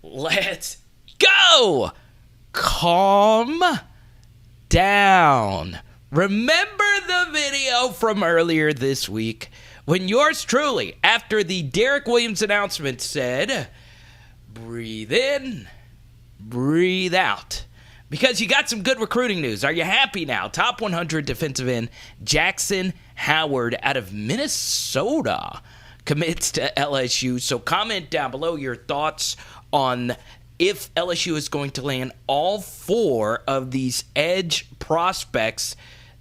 Let's go! Calm down. Remember the video from earlier this week when yours truly, after the Derek Williams announcement, said, breathe in, breathe out. Because you got some good recruiting news. Are you happy now? Top 100 defensive end JAXON HOWARD out of Minnesota commits to LSU. So comment down below your thoughts on if LSU is going to land all four of these edge prospects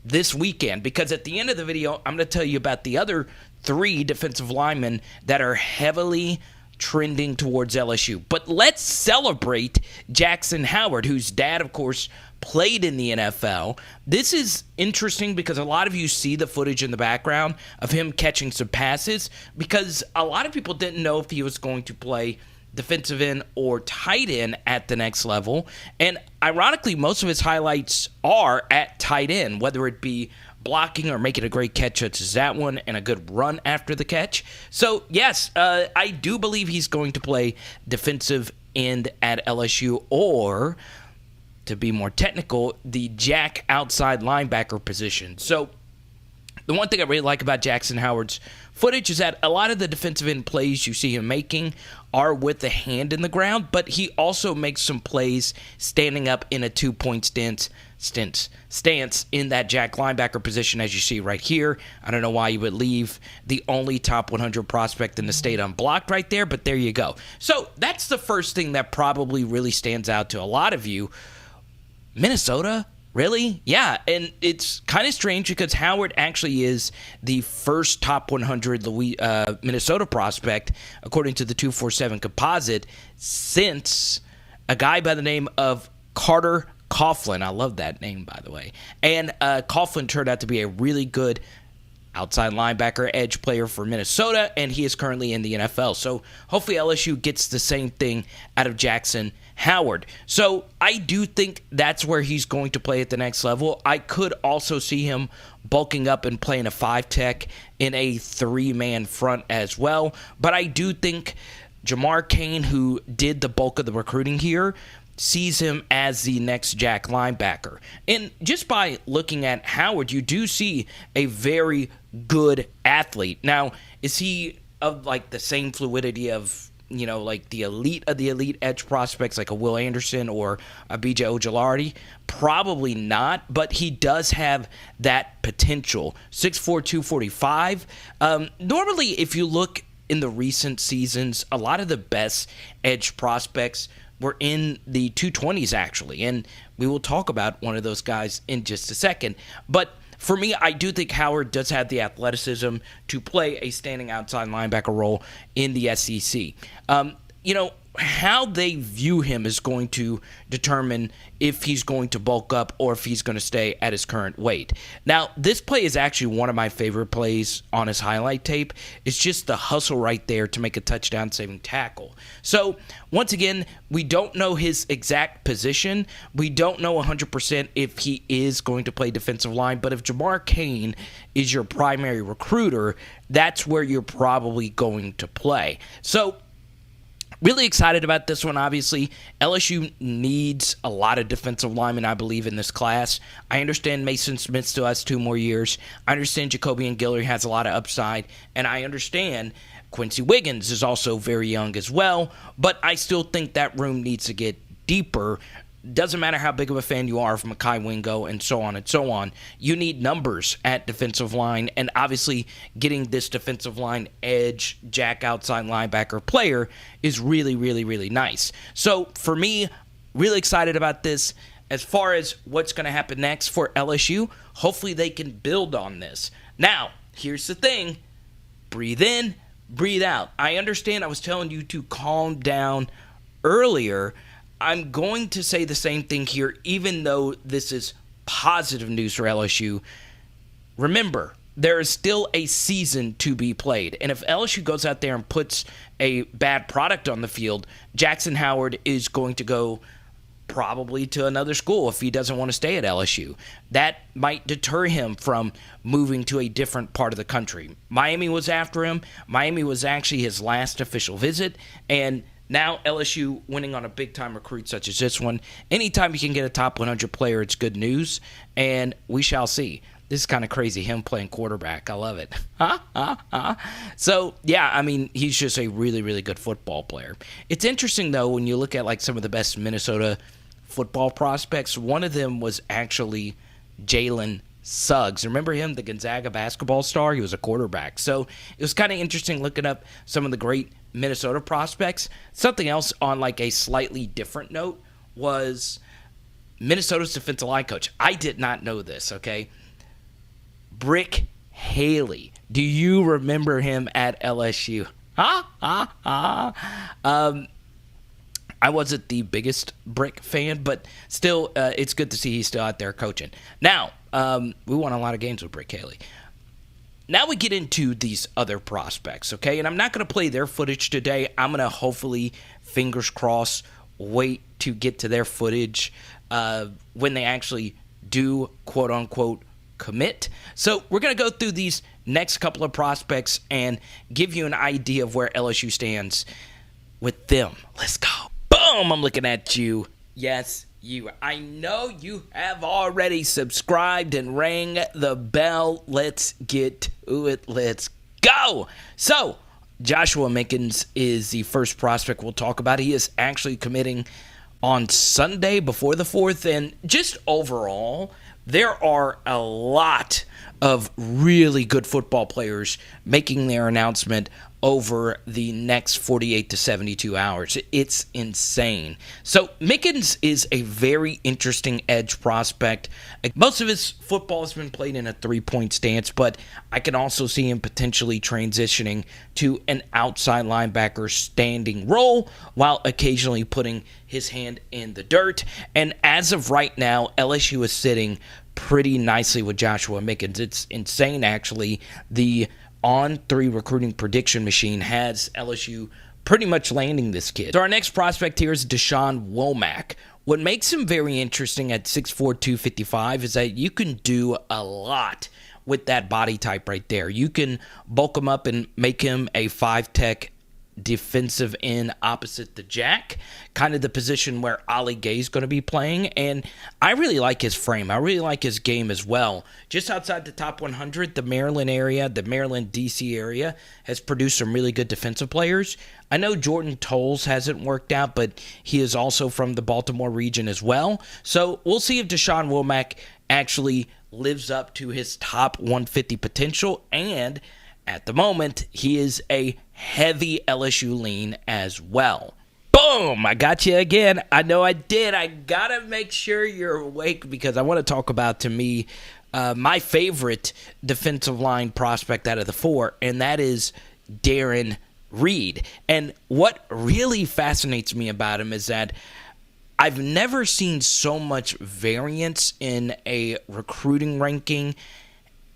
this weekend. Because at the end of the video, I'm going to tell you about the other three defensive linemen that are heavily trending towards LSU. But let's celebrate JAXON HOWARD, whose dad, of course, played in the NFL. This is interesting because a lot of you see the footage in the background of him catching some passes because a lot of people didn't know if he was going to play defensive end or tight end at the next level. And ironically, most of his highlights are at tight end, whether it be blocking or making a great catch such as that one and a good run after the catch. So, yes, I do believe he's going to play defensive end at LSU, or, to be more technical, the jack outside linebacker position. So, the one thing I really like about JAXON HOWARD's footage is that a lot of the defensive end plays you see him making are with the hand in the ground, but he also makes some plays standing up in a two-point stance in that jack linebacker position, as you see right here. I don't know why you would leave the only top 100 prospect in the state unblocked right there, but there you go. So that's the first thing that probably really stands out to a lot of you. Minnesota? Really? Yeah, and it's kind of strange because Howard actually is the first top 100 Minnesota prospect, according to the 247 composite, since a guy by the name of Carter Coughlin. I love that name, by the way. And Coughlin turned out to be a really good outside linebacker, edge player for Minnesota, and he is currently in the NFL. So hopefully LSU gets the same thing out of JAXON HOWARD. So I do think that's where he's going to play at the next level. I could also see him bulking up and playing a 5-tech in a 3-man front as well. But I do think Jamar Cain, who did the bulk of the recruiting here, sees him as the next jack linebacker. And just by looking at Howard, you do see a very good athlete. Now, is he of like the same fluidity of, you know, like the elite of the elite edge prospects like a Will Anderson or a BJ Ojulari? Probably not, but he does have that potential. 6'4", 245. Normally, if you look in the recent seasons, a lot of the best edge prospects were in the 220s, actually, and we will talk about one of those guys in just a second. But for me, I do think Howard does have the athleticism to play a standing outside linebacker role in the SEC. You know, how they view him is going to determine if he's going to bulk up or if he's going to stay at his current weight. Now, this play is actually one of my favorite plays on his highlight tape. It's just the hustle right there to make a touchdown-saving tackle. So, once again, we don't know his exact position. We don't know 100% if he is going to play defensive line, but if Jamar Cain is your primary recruiter, that's where you're probably going to play. So, really excited about this one, obviously. LSU needs a lot of defensive linemen, I believe, in this class. I understand Mason Smith still has 2 more years. I understand Jacobian Guillory has a lot of upside. And I understand Quincy Wiggins is also very young as well. But I still think that room needs to get deeper. Doesn't matter how big of a fan you are of Mekhi Wingo and so on and so on. You need numbers at defensive line, and obviously getting this defensive line edge, jack outside linebacker player is really, really, really nice. So for me, really excited about this. As far as what's going to happen next for LSU, hopefully they can build on this. Now, here's the thing. Breathe in, breathe out. I understand I was telling you to calm down earlier. I'm going to say the same thing here, even though this is positive news for LSU. Remember, there is still a season to be played. And if LSU goes out there and puts a bad product on the field, JAXON HOWARD is going to go probably to another school if he doesn't want to stay at LSU. That might deter him from moving to a different part of the country. Miami was after him. Miami was actually his last official visit, and Now LSU winning on a big-time recruit such as this one. Anytime you can get a top 100 player, it's good news, and we shall see. This is kind of crazy, him playing quarterback. I love it. So, yeah, I mean, he's just a really, really good football player. It's interesting, though, when you look at, like, some of the best Minnesota football prospects. One of them was actually Jalen Suggs. Remember him, the Gonzaga basketball star? He was a quarterback. So it was kind of interesting looking up some of the great Minnesota prospects. Something else on, like, a slightly different note was Minnesota's defensive line coach. I did not know this, okay? Brick Haley. Do you remember him at LSU? I wasn't the biggest Brick fan, but still, it's good to see he's still out there coaching. Now, we won a lot of games with Brick Haley. Now we get into these other prospects, okay? And I'm not going to play their footage today. I'm going to hopefully, fingers crossed, wait to get to their footage when they actually do, quote-unquote, commit. So we're going to go through these next couple of prospects and give you an idea of where LSU stands with them. Let's go. Boom! I'm looking at you. Yes, you. I know you have already subscribed and rang the bell. Let's get to it. Let's go. So Joshua Mickens is the first prospect we'll talk about. He is actually committing on Sunday before the 4th. And just overall, there are a lot of really good football players making their announcement over the next 48 to 72 hours. It's insane. So Mickens is a very interesting edge prospect. Most of his football has been played in a three-point stance, but I can also see him potentially transitioning to an outside linebacker standing role while occasionally putting his hand in the dirt. And as of right now, LSU is sitting pretty nicely with Joshua Mickens. It's insane, actually. The On3 recruiting prediction machine has LSU pretty much landing this kid. So our next prospect here is Dashawn Womack. What makes him very interesting at 6'4", 255 is that you can do a lot with that body type right there. You can bulk him up and make him a 5-tech defensive end opposite the jack, kind of the position where Ali Gay is going to be playing. And I really like his frame. I really like his game as well. Just outside the top 100, the Maryland area, the Maryland DC area has produced some really good defensive players. I know Jordan Tolles hasn't worked out, but he is also from the Baltimore region as well. So we'll see if Dashawn Womack actually lives up to his top 150 potential. And at the moment, he is a heavy LSU lean as well. Boom! I got you again. I know I did. I got to make sure you're awake because I want to talk about, to me, my favorite defensive line prospect out of the four, and that is Darron Reed. And what really fascinates me about him is that I've never seen so much variance in a recruiting ranking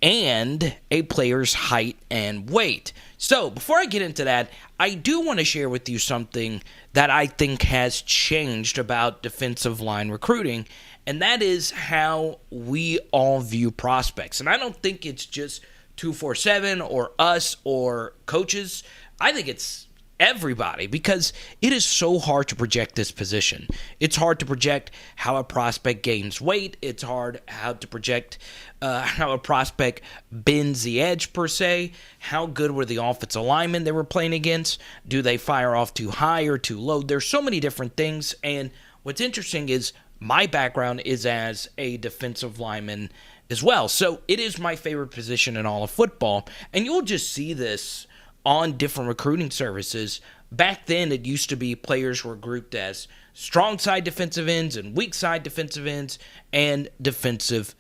and a player's height and weight. So before I get into that, I do want to share with you something that I think has changed about defensive line recruiting, and that is how we all view prospects. And I don't think it's just 247 or us or coaches. I think it's everybody, because it is so hard to project this position. It's hard to project how a prospect gains weight. It's hard how to project how a prospect bends the edge, per se. How good were the offensive linemen they were playing against? Do they fire off too high or too low? There's so many different things. And what's interesting is my background is as a defensive lineman as well. So it is my favorite position in all of football. And you'll just see this on different recruiting services. Back then, it used to be players were grouped as strong side defensive ends and weak side defensive ends and defensive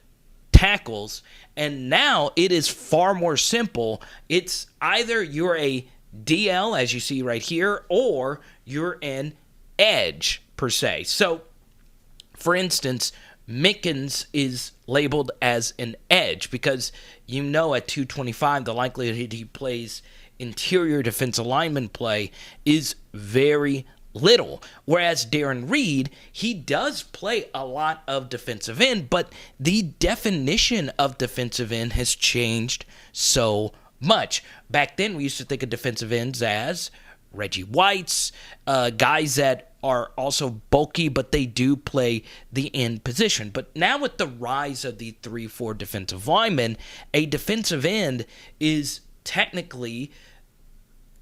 tackles. And now it is far more simple. It's either you're a DL, as you see right here, or you're an edge, per se. So, for instance, Mickens is labeled as an edge because you know at 225 the likelihood he plays interior defensive lineman play is very little. Whereas Darron Reed, he does play a lot of defensive end, but the definition of defensive end has changed so much. Back then, we used to think of defensive ends as Reggie Whites, guys that are also bulky, but they do play the end position. But now with the rise of the 3-4 defensive linemen, a defensive end is technically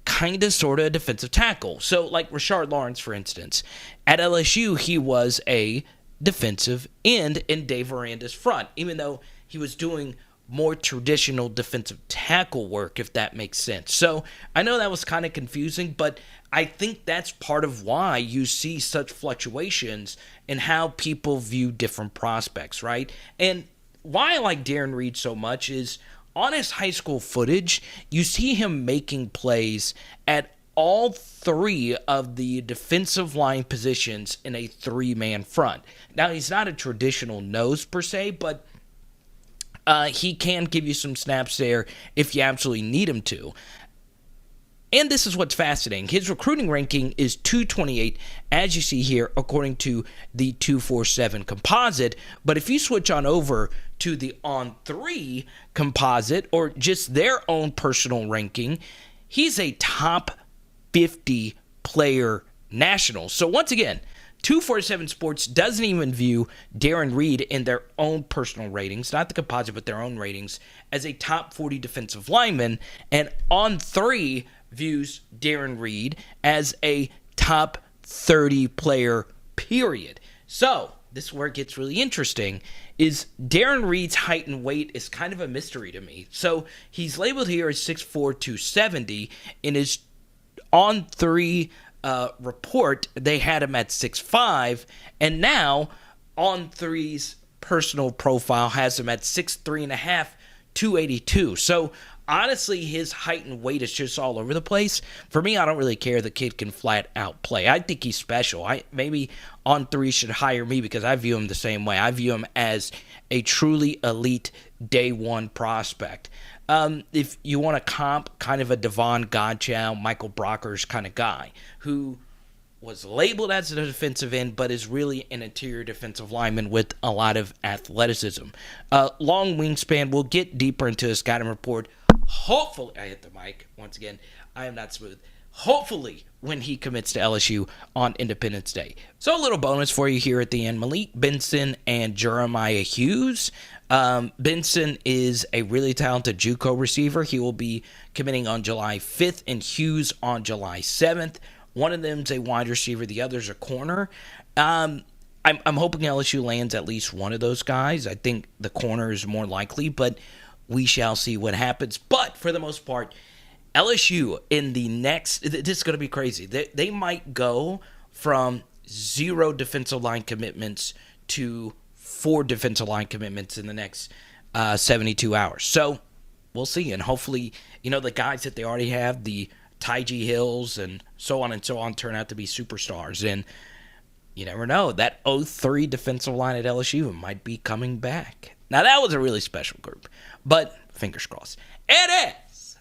kind of sort of a defensive tackle. So like Rashard Lawrence, for instance, at LSU, he was a defensive end in Dave Aranda's front, even though he was doing more traditional defensive tackle work, if that makes sense. So I know that was kind of confusing, but I think that's part of why you see such fluctuations in how people view different prospects, right? And why I like Darron Reed so much is on his high school footage, you see him making plays at all three of the defensive line positions in a three-man front. Now, he's not a traditional nose per se, but he can give you some snaps there if you absolutely need him to. And this is what's fascinating. His recruiting ranking is 228, as you see here, according to the 247 composite. But if you switch on over to the On3 composite, or just their own personal ranking, he's a top 50 player national. So once again, 247 Sports doesn't even view Darron Reed in their own personal ratings, not the composite, but their own ratings, as a top 40 defensive lineman. And On3 views Darron Reed as a top 30 player, period. So this is where it gets really interesting, is Darron Reed's height and weight is kind of a mystery to me. So he's labeled here as 6'4", 270. In his On3 report, they had him at 6'5", and now On3's personal profile has him at 6'3.5", 282. So honestly, his height and weight is just all over the place. For me, I don't really care. The kid can flat out play. I think he's special. Maybe On3 should hire me because I view him the same way. I view him as a truly elite day one prospect. If you want to comp kind of a Devon Godchow, Michael Brockers kind of guy who was labeled as a defensive end but is really an interior defensive lineman with a lot of athleticism. Long wingspan. We'll get deeper into his scouting report. Hopefully, I hit the mic once again. I am not smooth. Hopefully, when he commits to LSU on Independence Day. So a little bonus for you here at the end. Malik Benson and Jeremiah Hughes. Benson is a really talented JUCO receiver. He will be committing on July 5th and Hughes on July 7th. One of them is a wide receiver. The other's a corner. I'm hoping LSU lands at least one of those guys. I think the corner is more likely, but we shall see what happens. But for the most part, LSU in the next, this is going to be crazy. They might go from 0 defensive line commitments to 4 defensive line commitments in the next 72 hours. So we'll see. And hopefully, the guys that they already have, the Tyge Hills and so on, turn out to be superstars. And you never know. That 03 defensive line at LSU might be coming back. Now, that was a really special group. But fingers crossed. It is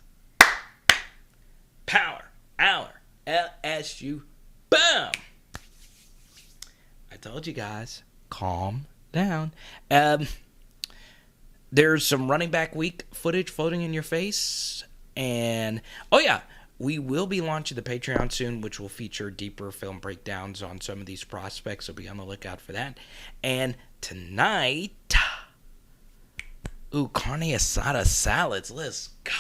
Power Hour LSU. Boom! I told you guys, calm down. There's some running back week footage floating in your face. And, oh yeah, we will be launching the Patreon soon, which will feature deeper film breakdowns on some of these prospects. So be on the lookout for that. And tonight, carne asada salads. Let's go.